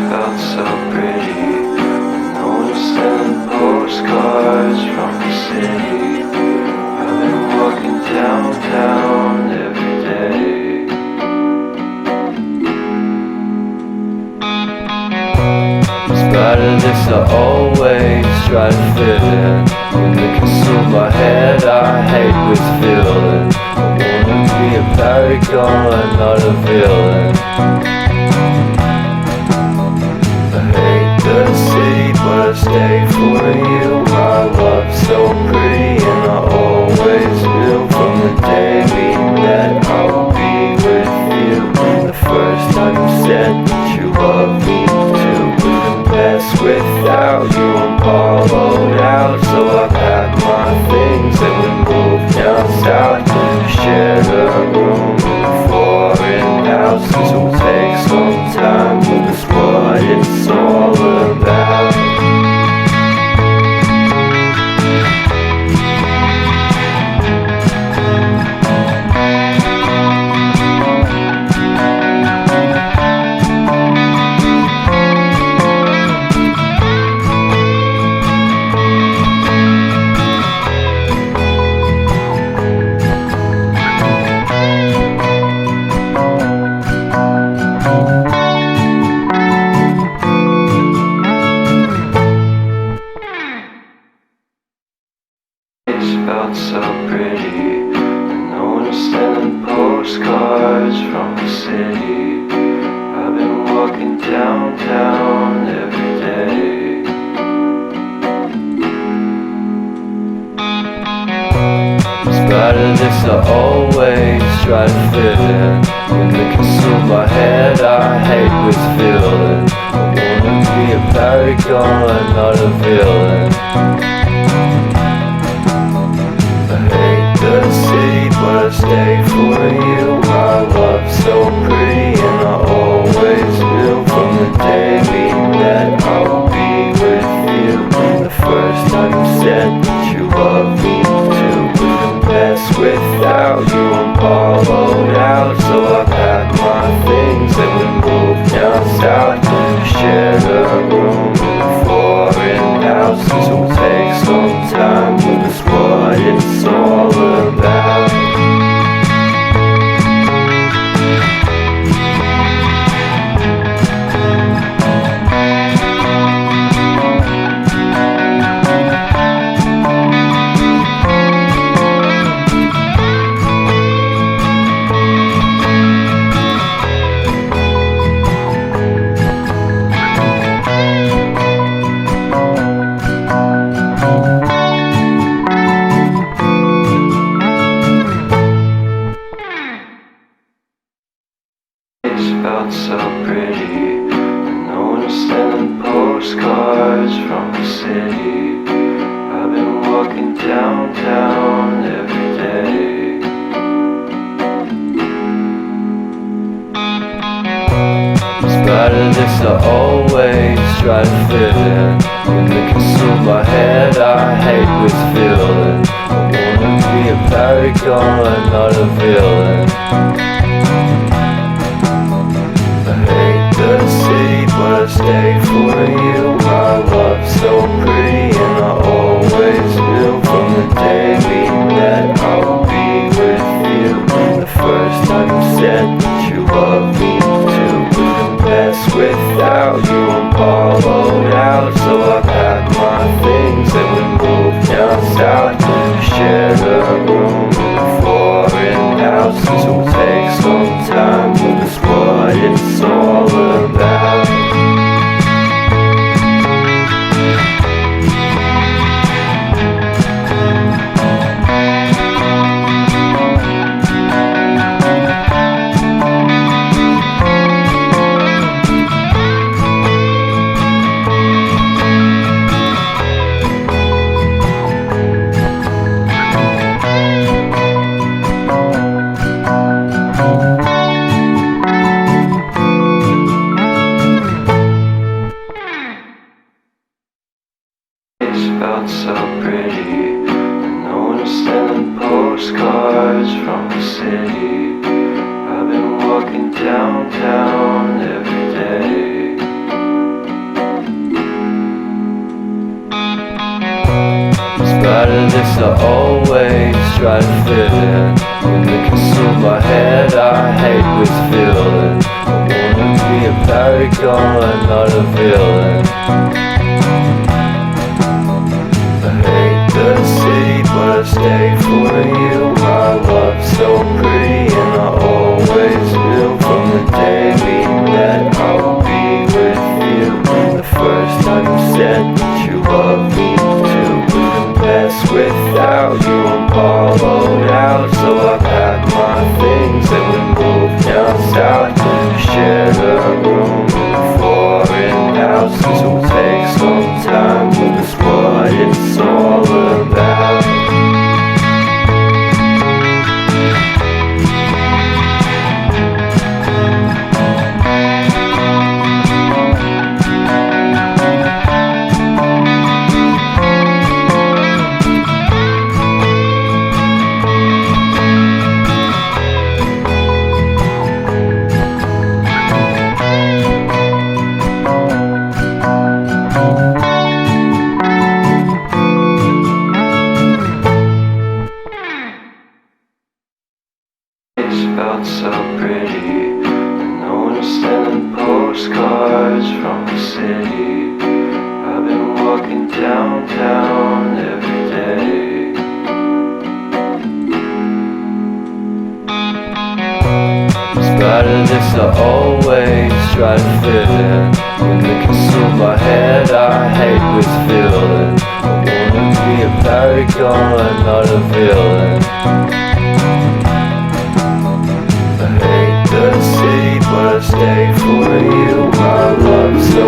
felt so pretty. No one's sending postcards from the city. I've been walking downtown every day. In spite of this, I always try to fit in. When they consume my head, I hate this feeling. I wanna be a paragon, not a villain. I hate the city, but I stay for you. My love's so pretty, and I always knew from the day we met I would be with you. The first time you said that you love me too. Couldn't mess without you, I'm hollowed out. So I packed my things and we moved down south. Shared a room in a foreign house. This will take some time, but that's what it's all about. Felt so pretty, and no one's sending postcards from the city. I've been walking downtown every day. In spite of this, I always try to fit in. When they consume my head, I hate this feeling. I wanna be a paragon, not a villain. The city, but I stay for you. My love's so pretty, and I always knew from the day we met I would be with you. The first time you said that you love me too. Couldn't mess without you, I'm hollowed out. So I packed my things and we moved down south. Shared a room in a foreign house. This will take some time, but that's what it's all about. Felt so pretty, and no one's sending postcards from the city. I've been walking downtown every day. In spite of this, I always try to fit in. When they consume my head, I hate this feeling. I wanna be a paragon, not a villain. I hate the city, but I stay for you. My love's so pretty, and I always knew from the day we met I would be with you. The first time you said that you love me too. Couldn't mess without you, I'm hollowed out. So I packed my things and we moved down south. Shared a room in a foreign house. This will take some time, but that's what it's all about. spite of this I always try to fit in. When they consume my head I hate this feeling. I wanna be a paragon, not a villain. I hate the city but I stay for you. My love's so pretty and I always knew from the day we met I will be with you. The first time you said that you love me too. Couldn't mess without you, I'm hollowed out. So I packed my things and we moved down south. We shared a room in a foreign house. This will take some time, but that's what it's all about. Felt so pretty, and no one was sending postcards from the city. I've been walking downtown every day. In spite of this I always try to fit in. When they consume my head I hate this feeling. I wanna be a paragon, not a villain. I hate the city but I stay for you. My love's so